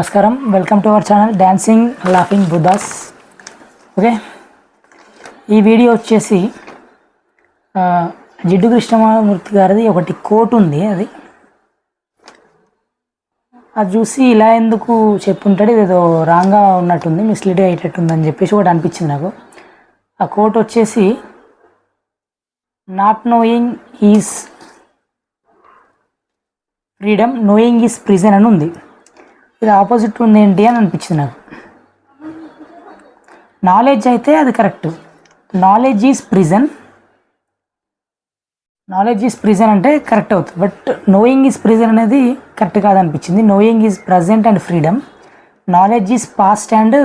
నమస్కారం, welcome to our channel dancing laughing Buddha's. Okay, ఈ video వచ్చేసి జిడ్డు కృష్ణమూర్తి గారిది ఒకటి కోట్ ఉంది. అది చూసి ఇలా ఎందుకు చెప్పుంటాడు, ఇదేదో రాంగ్గా ఉన్నట్టుంది, మిస్లీడ్ అయ్యేటట్టుంది అని చెప్పేసి ఒకటి అనిపించింది నాకు. ఆ కోట్ వచ్చేసి not knowing is freedom, knowing is prison అని ఉంది. ఇది ఆపోజిట్ ఉంది ఏంటి అని అనిపించింది నాకు. నాలెడ్జ్ అయితే అది correct, knowledge is prison, knowledge is prison అంటే కరెక్ట్ అవుతుంది. బట్ నోయింగ్ ఈజ్ ప్రిజన్ అనేది కరెక్ట్ కాదనిపించింది. Knowing is present and freedom, knowledge is past and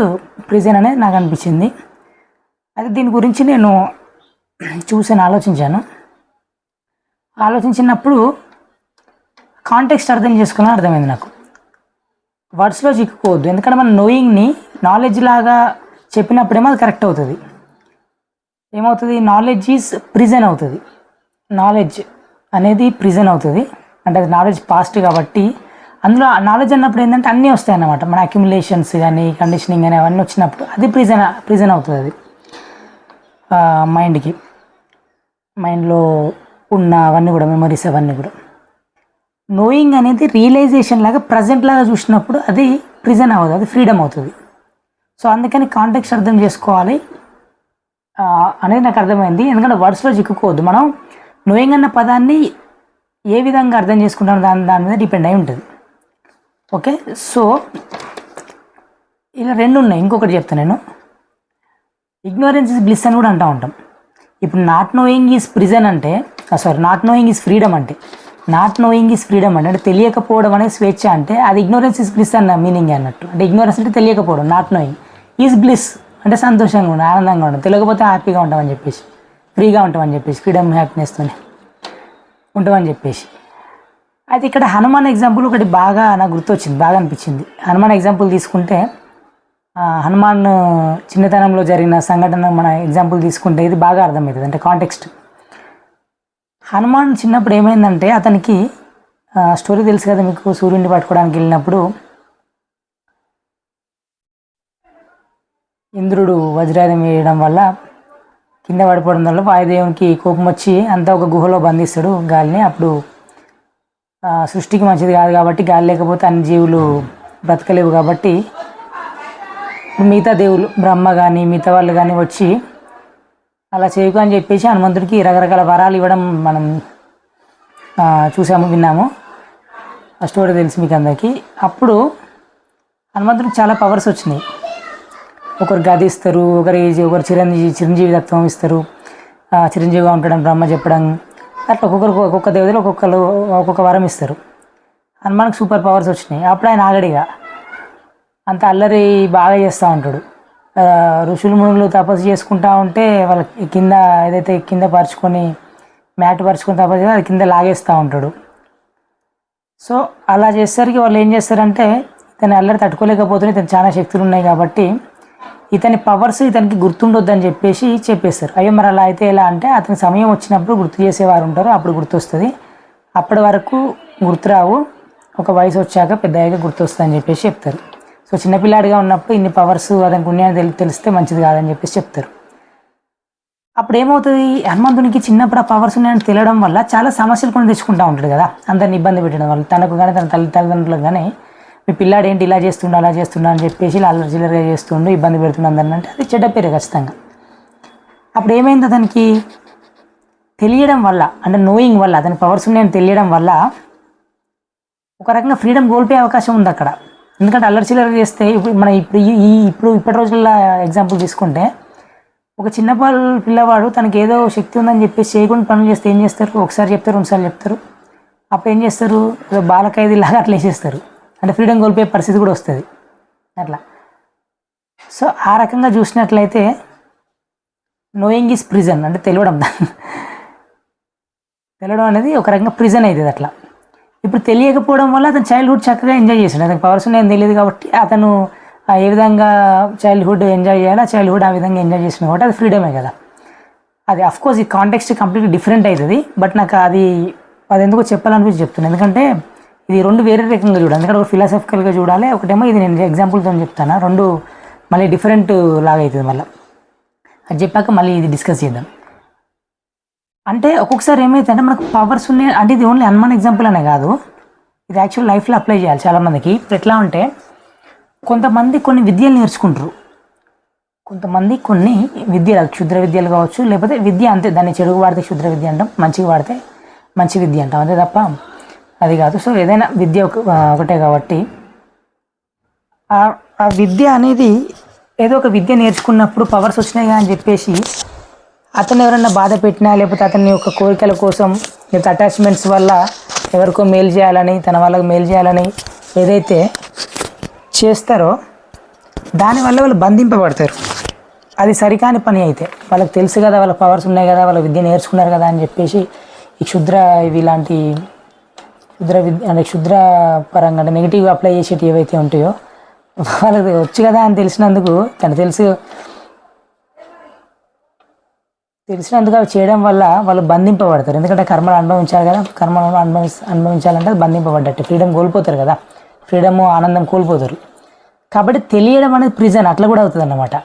prison అనేది నాకు అనిపించింది. అయితే దీని గురించి నేను ఆలోచించినప్పుడు కాంటెక్స్ట్ అర్థం చేసుకోవాలని అర్థమైంది నాకు. వర్డ్స్లో చిక్కుకోవద్దు, ఎందుకంటే మన నోయింగ్ని నాలెడ్జ్ లాగా చెప్పినప్పుడేమో అది కరెక్ట్ అవుతుంది. ఏమవుతుంది, నాలెడ్జ్ ఈజ్ ప్రిజన్ అవుతుంది, నాలెడ్జ్ అనేది ప్రిజన్ అవుతుంది. అంటే అది నాలెడ్జ్ పాస్ట్ కాబట్టి అందులో నాలెడ్జ్ అన్నప్పుడు ఏంటంటే అన్నీ వస్తాయి అన్నమాట. మన అక్యుములేషన్స్ కానీ కండిషనింగ్ కానీ అవన్నీ వచ్చినప్పుడు అది ప్రిజన్ అవుతుంది. అది మైండ్లో ఉన్న అవన్నీ కూడా, మెమరీస్ అవన్నీ కూడా. నోయింగ్ అనేది రియలైజేషన్ లాగా ప్రజెంట్ లాగా చూసినప్పుడు అది ప్రిజన్ అవ్వదు, అది ఫ్రీడమ్ అవుతుంది. సో అందుకని కాంటెక్స్ట్ అర్థం చేసుకోవాలి అనేది నాకు అర్థమైంది. ఎందుకంటే వర్డ్స్లో చిక్కుకోవద్దు. మనం నోయింగ్ అన్న పదాన్ని ఏ విధంగా అర్థం చేసుకుంటాం దాని మీద డిపెండ్ అయి ఉంటుంది. ఓకే, సో ఇలా రెండు ఉన్నాయి. ఇంకొకటి చెప్తాను నేను, ఇగ్నోరెన్స్ ఇస్ బ్లిస్ అని కూడా అంటూ ఉంటాం. ఇప్పుడు నాట్ నోయింగ్ ఈజ్ ప్రిజన్ అంటే, నాట్ నోయింగ్ ఈజ్ ఫ్రీడమ్ అంటే, నాట్ నోయింగ్ ఈజ్ ఫ్రీడమ్ అంటే తెలియకపోవడం అనేది స్వేచ్ఛ అంటే అది ఇగ్నోరెన్స్ ఈజ్ బ్లిస్ అన్న మీనింగ్ అన్నట్టు. అంటే ఇగ్నోరెన్స్ అంటే తెలియకపోవడం, నాట్ నోయింగ్ ఈజ్ బ్లిస్ అంటే సంతోషంగా ఉండడం, ఆనందంగా ఉండడం, తెలియకపోతే హ్యాపీగా ఉంటామని చెప్పేసి, ఫ్రీగా ఉంటామని చెప్పేసి, ఫ్రీడమ్ హ్యాపీనెస్తోనే ఉంటామని చెప్పేసి. అయితే ఇక్కడ హనుమాన్ ఎగ్జాంపుల్ ఒకటి బాగా నాకు గుర్తొచ్చింది, బాగా అనిపించింది. హనుమాన్ ఎగ్జాంపుల్ తీసుకుంటే, హనుమాన్ చిన్నతనంలో జరిగిన సంఘటన మన ఎగ్జాంపుల్ తీసుకుంటే ఇది బాగా అర్థమవుతుంది. అంటే కాంటెక్స్ట్, హనుమాన్ చిన్నప్పుడు ఏమైందంటే అతనికి స్టోరీ తెలుసు కదా మీకు, సూర్యుడిని పట్టుకోవడానికి వెళ్ళినప్పుడు ఇంద్రుడు వజ్రాయుధం వేయడం వల్ల కింద పడిపోవడం వల్ల వాయుదేవునికి కోపం వచ్చి అంతా ఒక గుహలో బంధిస్తాడు గాలిని. అప్పుడు సృష్టికి మంచిది కాదు కాబట్టి, గాలి లేకపోతే అన్ని జీవులు బ్రతకలేవు కాబట్టి మిగతా దేవులు బ్రహ్మ కానీ మిగతా వాళ్ళు కానీ వచ్చి అలా చేయకు అని చెప్పేసి హనుమంతుడికి రకరకాల వరాలు ఇవ్వడం మనం చూసాము, విన్నాము. ఆ స్టోరీ తెలుసు మీకు అందరికీ. అప్పుడు హనుమంతుడికి చాలా పవర్స్ వచ్చినాయి. ఒకరు గది ఇస్తారు, ఒకరు చిరంజీవి తత్వం ఇస్తారు, చిరంజీవిగా ఉంటాడని బ్రహ్మ చెప్పడం, అట్లా ఒక్కొక్క దేవతలు ఒక్కొక్క వరం ఇస్తారు. హనుమాన్కి సూపర్ పవర్స్ వచ్చినాయి. అప్పుడు ఆయన ఆగడిగా అంత అల్లరి బాగా చేస్తూ ఉంటాడు. ఋషులు మునులు తపస్సు చేసుకుంటూ ఉంటే వాళ్ళ కింద ఏదైతే కింద పరుచుకొని మ్యాట్ పరుచుకొని తపస్సు చేస్తే అది కింద లాగేస్తూ ఉంటాడు. సో అలా చేసేసరికి వాళ్ళు ఏం చేస్తారంటే, ఇతని అల్లరి తట్టుకోలేకపోతే ఇతను చాలా శక్తులు ఉన్నాయి కాబట్టి ఇతని పవర్స్ ఇతనికి గుర్తుండొద్దని చెప్పేస్తారు. అయ్యో మరి అలా అయితే ఎలా అంటే, అతని సమయం వచ్చినప్పుడు గుర్తు చేసేవారు ఉంటారు, అప్పుడు గుర్తొస్తుంది, అప్పటి వరకు గుర్తురావు, ఒక వయసు వచ్చాక పెద్దగా గుర్తొస్తుంది అని చెప్పేసి చెప్తారు. సో చిన్నపిల్లాడిగా ఉన్నప్పుడు ఇన్ని పవర్స్ అతనికి ఉన్నాయని తెలిస్తే మంచిది కాదని చెప్పేసి చెప్తారు. అప్పుడు ఏమవుతుంది, హనుమంతునికి చిన్నప్పుడు ఆ పవర్స్ ఉన్నాయని తెలియడం వల్ల చాలా సమస్యలు కొని తెచ్చుకుంటూ ఉంటాడు కదా, అందరిని ఇబ్బంది పెట్టడం వల్ల. తనకు కానీ తన తల్లిదండ్రులకు కానీ మీ పిల్లాడు ఏంటి ఇలా చేస్తుండు అలా చేస్తుండ అని చెప్పేసి అల్లరి చిల్లరగా చేస్తుండు, ఇబ్బంది పెడుతుండు అందరిని అంటే అది చెడ్డ పేరు ఖచ్చితంగా. అప్పుడు ఏమైంది, అతనికి తెలియడం వల్ల, అంటే నోయింగ్ వల్ల, అతని పవర్స్ ఉన్నాయని తెలియడం వల్ల ఒక రకంగా ఫ్రీడమ్ కోల్పోయే అవకాశం ఉంది అక్కడ. ఎందుకంటే అల్లరి చిల్లర చేస్తే ఇప్పటి రోజుల్లో ఎగ్జాంపుల్ తీసుకుంటే, ఒక చిన్న పిల్లవాడు తనకి ఏదో శక్తి ఉందని చెప్పేసి చేయకుండా పనులు చేస్తే ఏం చేస్తారు, ఒకసారి చెప్తారు, రెండుసార్లు చెప్తారు, అప్పుడు ఏం చేస్తారు, ఏదో బాలఖైదీలాగా అట్లా వేసేస్తారు. అంటే ఫ్రీడమ్ కోల్పోయే పరిస్థితి కూడా వస్తుంది అట్లా. సో ఆ రకంగా చూసినట్లయితే నోయింగ్ ఈజ్ ప్రిజన్ అంటే తెలియడం అనేది ఒక రకంగా ప్రిజన్ అవుతుంది అట్లా. ఇప్పుడు తెలియకపోవడం వల్ల అతను చైల్డ్హుడ్ చక్కగా ఎంజాయ్ చేశాడు. అతనికి పవర్స్ ఉన్నాయని తెలియదు కాబట్టి అతను ఏ విధంగా చైల్డ్హుడ్ ఎంజాయ్ చేయాలో చైల్డ్హుడ్ ఆ విధంగా ఎంజాయ్ చేసిన కాబట్టి అది ఫ్రీడమే కదా. అది అఫ్కోర్స్ ఈ కాంటెక్స్ట్ కంప్లీట్లీ డిఫరెంట్ అవుతుంది. బట్ నాకు అది ఎందుకో చెప్పాలనిపించి చెప్తున్నాను. ఎందుకంటే ఇది రెండు వేరే రకంగా చూడాలి, ఎందుకంటే ఒక ఫిలాసఫికల్గా చూడాలి, ఒకటేమో ఇది నేను ఎగ్జాంపుల్తో చెప్తాను, రెండు మళ్ళీ డిఫరెంట్ లాగా అవుతుంది. మళ్ళీ అది చెప్పాక మళ్ళీ ఇది డిస్కస్ చేద్దాం. అంటే ఒక్కొక్కసారి ఏమైతుందంటే మనకు పవర్స్ ఉన్నాయి అంటే ఇది ఓన్లీ హనుమాన్ ఎగ్జాంపుల్ అనే కాదు, ఇది యాక్చువల్ లైఫ్లో అప్లై చేయాలి చాలామందికి. ఇప్పుడు ఎట్లా అంటే కొంతమంది కొన్ని విద్యలు నేర్చుకుంటారు, కొంతమంది కొన్ని విద్యలు క్షుద్ర విద్యలు కావచ్చు, లేకపోతే విద్య అంతే, దాన్ని చెడుగు వాడితే క్షుద్ర విద్య అంటాం, మంచిగా వాడితే మంచి విద్య అంటాం, అంతే తప్ప అది కాదు. సో ఏదైనా విద్య ఒకటే కాబట్టి ఆ విద్య అనేది ఏదో ఒక విద్య నేర్చుకున్నప్పుడు పవర్స్ వచ్చినాయి అని చెప్పేసి అతను ఎవరన్నా బాధ పెట్టినా, లేకపోతే అతని యొక్క కోరికల కోసం, లేకపోతే అటాచ్మెంట్స్ వల్ల ఎవరికో మేలు చేయాలని, తన వాళ్ళకు మేలు చేయాలని ఏదైతే చేస్తారో దానివల్ల వాళ్ళు బంధింపబడతారు. అది సరికాని పని అయితే వాళ్ళకి తెలుసు కదా, వాళ్ళ పవర్స్ ఉన్నాయి కదా, వాళ్ళ విద్య నేర్చుకున్నారు కదా అని చెప్పేసి ఈ ఇవి ఇలాంటి విద్య అంటే క్షుద్ర పరంగా అంటే నెగిటివ్గా అప్లై చేసేవి ఏవైతే ఉంటాయో వాళ్ళకి వచ్చు కదా అని తెలిసినందుకు తెలిసినందుకు అవి చేయడం వల్ల వాళ్ళు బంధింపబడతారు. ఎందుకంటే కర్మలు అనుభవించాలి కదా, కర్మలను అనుభవించాలంటే బంధింపబడ్డట్టు, ఫ్రీడమ్ కోల్పోతారు కదా, ఫ్రీడమ్ ఆనందం కోల్పోతారు. కాబట్టి తెలియడం అనేది ప్రిజన్ అట్లా కూడా అవుతుంది అన్నమాట.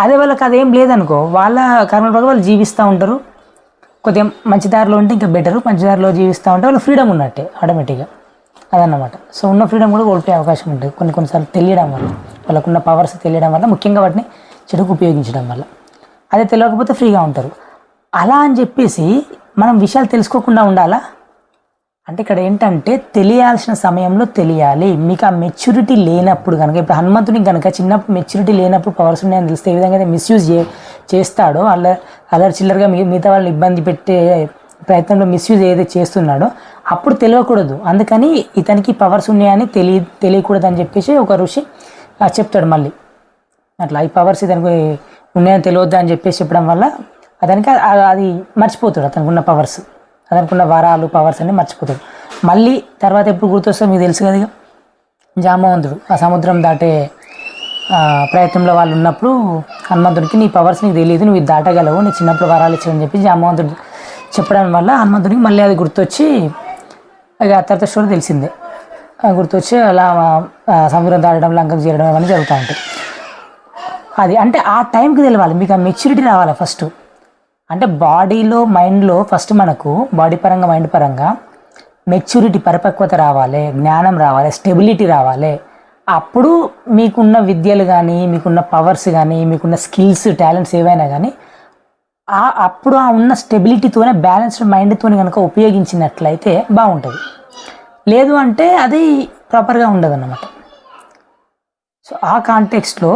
అదే వాళ్ళకి అదేం లేదనుకో, వాళ్ళ కర్మల ప్రకారం వాళ్ళు జీవిస్తూ ఉంటారు, కొద్దిగా మంచి దారిలో ఉంటే ఇంకా బెటరు, మంచి దారిలో జీవిస్తూ ఉంటే వాళ్ళు ఫ్రీడమ్ ఉన్నట్టే ఆటోమేటిక్గా అదన్నమాట. సో ఉన్న ఫ్రీడమ్ కూడా కోల్పోయే అవకాశం ఉంటుంది కొన్నిసార్లు తెలియడం వల్ల, వాళ్ళకున్న పవర్స్ తెలియడం వల్ల, ముఖ్యంగా వాటిని చెడుకు ఉపయోగించడం వల్ల. అదే తెలియకపోతే ఫ్రీగా ఉంటారు. అలా అని చెప్పేసి మనం విషయాలు తెలుసుకోకుండా ఉండాలా అంటే ఇక్కడ ఏంటంటే తెలియాల్సిన సమయంలో తెలియాలి. మీకు ఆ మెచ్యూరిటీ లేనప్పుడు కనుక, ఇప్పుడు హనుమంతునికి కనుక చిన్నప్పుడు మెచ్యూరిటీ లేనప్పుడు పవర్స్ ఉన్నాయని తెలిస్తే ఏ విధంగా అయితే మిస్యూజ్ చేస్తాడో, అల్లరి చిల్లరగా మిగతా వాళ్ళని ఇబ్బంది పెట్టే ప్రయత్నంలో మిస్యూజ్ ఏదైతే చేస్తున్నాడో అప్పుడు తెలియకూడదు. అందుకని ఇతనికి పవర్స్ ఉన్నాయని తెలియకూడదు అని చెప్పేసి ఒక ఋషి చెప్తాడు మళ్ళీ అట్లా, ఈ పవర్స్ ఇతనికి ఉన్నాయని తెలియద్దు అని చెప్పేసి చెప్పడం వల్ల అతనికి అది మర్చిపోతాడు, అతనికి ఉన్న పవర్స్, అతనికి ఉన్న వరాలు పవర్స్ అన్ని మర్చిపోతాడు. మళ్ళీ తర్వాత ఎప్పుడు గుర్తొస్తే మీకు తెలుసు కదా, జాంబవంతుడు ఆ సముద్రం దాటే ప్రయత్నంలో వాళ్ళు ఉన్నప్పుడు హనుమంతుడికి నీ పవర్స్ నీకు తెలియదు, నువ్వు ఇది దాటగలవు, నీ చిన్నప్పుడు వరాలు ఇచ్చావని చెప్పి జాంబవంతుడు చెప్పడం వల్ల హనుమంతుడికి మళ్ళీ అది గుర్తొచ్చి ఇక తర్వాత స్టోరీ తెలిసిందే, గుర్తొచ్చి అలా సముద్రం దాటడం, లంకకు చేరడం అవన్నీ జరుగుతూ ఉంటాయి. అది అంటే ఆ టైంకి తెలియాలి, మీకు ఆ మెచ్యూరిటీ రావాలి ఫస్ట్. అంటే బాడీలో మైండ్లో ఫస్ట్ మనకు బాడీ పరంగా మైండ్ పరంగా మెచ్యూరిటీ పరిపక్వత రావాలి, జ్ఞానం రావాలి, స్టెబిలిటీ రావాలి. అప్పుడు మీకున్న విద్యలు కానీ, మీకున్న పవర్స్ కానీ, మీకున్న స్కిల్స్ టాలెంట్స్ ఏవైనా కానీ అప్పుడు ఆ ఉన్న స్టెబిలిటీతోనే బ్యాలెన్స్డ్ మైండ్తోనే కనుక ఉపయోగించినట్లయితే బాగుంటుంది. లేదు అంటే అది ప్రాపర్గా ఉండదు అన్నమాట. సో ఆ కాంటెక్స్ట్లో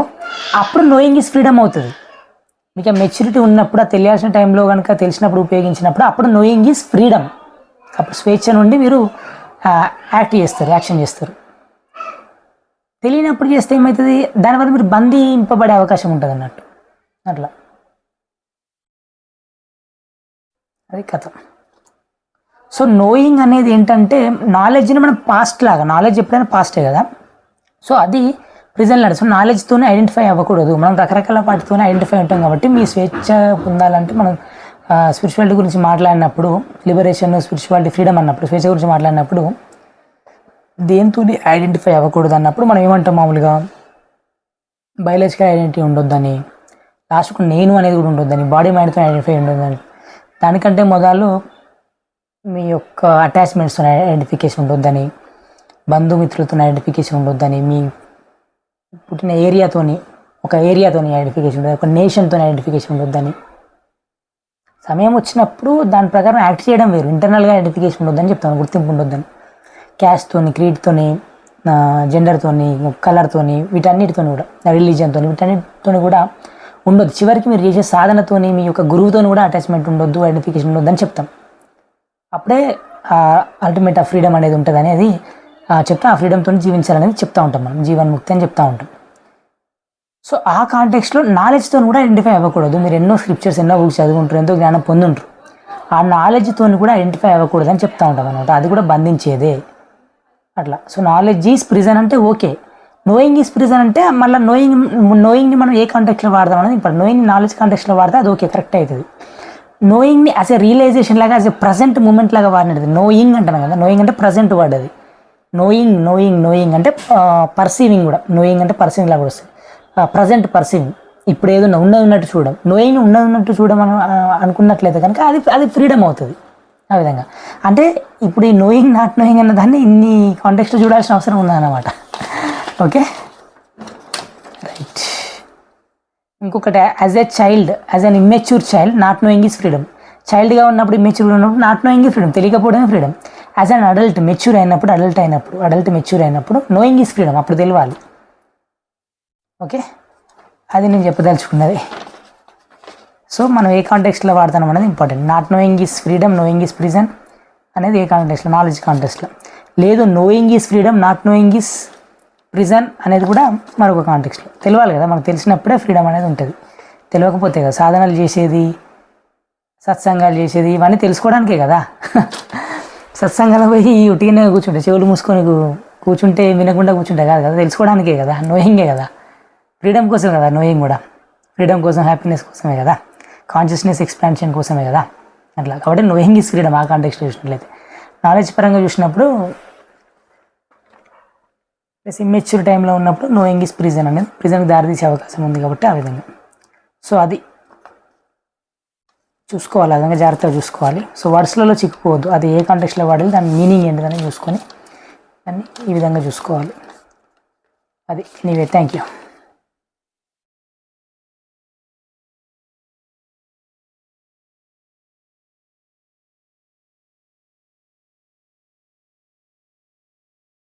అప్పుడు నోయింగ్ ఈజ్ ఫ్రీడమ్ అవుతుంది. మీకు మెచ్యూరిటీ ఉన్నప్పుడు, ఆ తెలియాల్సిన టైంలో కనుక తెలిసినప్పుడు ఉపయోగించినప్పుడు అప్పుడు నోయింగ్ ఈజ్ ఫ్రీడమ్. అప్పుడు స్వేచ్ఛ నుండి మీరు యాక్షన్ చేస్తారు. తెలియనప్పుడు చేస్తే ఏమవుతుంది, దానివల్ల మీరు బంధింపబడే అవకాశం ఉంటుంది అన్నట్టు. అట్లా అది కథ. సో నోయింగ్ అనేది ఏంటంటే నాలెడ్జ్ని మనం పాస్ట్ లాగా, నాలెడ్జ్ ఎప్పుడైనా పాస్టే కదా, సో అది ప్రిజెంట్ లాగా. సో నాలెడ్జ్తోనే ఐడెంటిఫై అవ్వకూడదు, మనం రకరకాల వాటితోనే ఐడెంటిఫై ఉంటాం. కాబట్టి మీ స్వేచ్ఛ పొందాలంటే మనం స్పిరిచువాలిటీ గురించి మాట్లాడినప్పుడు, లిబరేషన్, స్పిరిచువాలిటీ, ఫ్రీడమ్ అన్నప్పుడు, స్వేచ్ఛ గురించి మాట్లాడినప్పుడు దేంతో ఐడెంటిఫై అవ్వకూడదు అన్నప్పుడు మనం ఏమంటాం, మామూలుగా బయాలజికల్ ఐడెంటిటీ ఉండొద్దని, లాస్ట్కు నేను అనేది కూడా ఉండొద్దని, బాడీ మైండ్తో ఐడెంటిఫై ఉండొద్దని, దానికంటే మొదలు మీ యొక్క అటాచ్మెంట్స్తో ఐడెంటిఫికేషన్ ఉండొద్దని, బంధుమిత్రులతో ఐడెంటిఫికేషన్ ఉండొద్దని, మీ పుట్టిన ఏరియాతోని ఐడెంటిఫికేషన్ ఉండదు, ఒక నేషన్తో ఐడెంటిఫికేషన్ ఉండొద్దని, సమయం వచ్చినప్పుడు దాని ప్రకారం యాక్ట్ చేయడం వేరు, ఇంటర్నల్గా ఐడెంటిఫికేషన్ ఉండొద్దని చెప్తాను, గుర్తింపు ఉండొద్దని. క్యాస్ట్తోని, క్రీడ్తోని, జెండర్తోని, కలర్తోని, వీటన్నిటితో కూడా, రిలీజియన్తో, వీటన్నిటితో కూడా ఉండొద్దు. చివరికి మీరు చేసే సాధనతోని, మీ యొక్క గురువుతో కూడా అటాచ్మెంట్ ఉండొద్దు, ఐడెంటిఫికేషన్ ఉండొద్దని చెప్తాం. అప్పుడే అల్టిమేట్ ఆ ఫ్రీడమ్ అనేది ఉంటుంది అనేది చెప్తాం. ఆ ఫ్రీడమ్తో జీవించాలనేది చెప్తూ ఉంటాం, మనం జీవన్ముక్తి అని చెప్తూ ఉంటాం. సో ఆ కాంటెక్స్ట్లో నాలెడ్జ్తో కూడా ఐడెంటిఫై అవ్వకూడదు. మీరు ఎన్నో స్క్రిప్చర్స్, ఎన్నో బుక్స్ చదువుకుంటారు, ఎంతో జ్ఞానం పొందుంటారు, ఆ నాలెడ్జ్తో కూడా ఐడెంటిఫై అవ్వకూడదు అని చెప్తూ ఉంటాం అనమాట. అది కూడా బంధించేదే అట్లా. సో నాలెడ్జ్ ఈజ్ ప్రిజన్ అంటే ఓకే, నోయింగ్ ఈజ్ ప్రిజన్ అంటే మళ్ళీ నోయింగ్ని మనం ఏ కాంటెక్స్లో వాడదాం అనేది ఇప్పుడు నోయింగ్ నాలెడ్జ్ కాంటెక్స్లో వాడితే అది ఓకే, కరెక్ట్ అవుతుంది. నోయింగ్ని యాజ్ ఎ రియలైజేషన్ లాగా, యాజ్ ఎ ప్రజెంట్ మూమెంట్ లాగా వాడినది నోయింగ్ అంటాను కదా. నోయింగ్ అంటే ప్రజెంట్ వర్డ్, అది నోయింగ్ అంటే పర్సీవింగ్ కూడా. నోయింగ్ అంటే పర్సీవింగ్ లాగా వస్తుంది. ప్రజెంట్ పర్సీవింగ్, ఇప్పుడు ఏదో ఉన్నట్టు చూడడం. నోయింగ్ ఉన్నట్టు చూడడం అనుకున్నట్లయితే కనుక అది ఫ్రీడమ్ అవుతుంది. ఆ విధంగా అంటే ఇప్పుడు ఈ నోయింగ్ నాట్ నోయింగ్ అన్న దాన్ని ఇన్ని కాంటెక్స్ట్ చూడాల్సిన అవసరం ఉందన్నమాట. Okay right. ఇంకొకటి, as an immature child not knowing is freedom. చైల్డ్గా ఉన్నప్పుడు ఇమ్మెచ్యూర్గా ఉన్నప్పుడు నాట్ నోయింగ్ ఈజ్ ఫ్రీడమ్, తెలియకపోవడమే freedom. As an adult mature అయినప్పుడు అడల్ట్ మెచ్యూర్ అయినప్పుడు నోయింగ్ ఈజ్ ఫ్రీడమ్, అప్పుడు తెలియాలి. ఓకే, అది నేను చెప్పదలుచుకున్నది. సో మనం ఏ కాంటెక్స్ట్లో వాడతాం అనేది important. Not knowing is freedom, knowing is prison అనేది ఏ కాంటెక్స్ట్లో, నాలెడ్జ్ కాంటెక్స్ట్లో. లేదు knowing is freedom, not knowing is prison అనేది కూడా మరొక కాంటెక్స్ట్లో. తెలియాలి కదా, మనకు తెలిసినప్పుడే ఫ్రీడమ్ అనేది ఉంటుంది. తెలియకపోతే కదా సాధనలు చేసేది, సత్సంగాలు చేసేది, ఇవన్నీ తెలుసుకోవడానికే కదా. సత్సంగాలు పోయి ఉట్టిగానే కూర్చుంటే, చెవులు మూసుకొని కూర్చుంటే వినకుండా కూర్చుంటే కాదు కదా, తెలుసుకోవడానికే కదా, నోయింగే కదా. ఫ్రీడమ్ కోసం కదా నోయింగ్ కూడా, ఫ్రీడమ్ కోసం, హ్యాపీనెస్ కోసమే కదా, కాన్షియస్నెస్ ఎక్స్పాన్షన్ కోసమే కదా. అట్లా కాబట్టి నోయింగ్ ఈజ్ ఫ్రీడమ్ ఆ కాంటెక్స్లో చూసినట్లయితే. నాలెడ్జ్ పరంగా చూసినప్పుడు ప్లస్ ఇమ్మెచ్యూర్ టైంలో ఉన్నప్పుడు నోయింగ్ ఈజ్ ప్రిజన్ అనేది ప్రిజన్కి దారితీసే అవకాశం ఉంది కాబట్టి ఆ విధంగా. సో అది చూసుకోవాలి, ఆ విధంగా జాగ్రత్తగా చూసుకోవాలి. సో వర్డ్స్లలో చిక్కుకోవద్దు, అది ఏ కాంటెక్స్లో వాడాలి, దాని మీనింగ్ ఏంటిదని చూసుకొని దాన్ని ఈ విధంగా చూసుకోవాలి. అది నీవే. Thank you.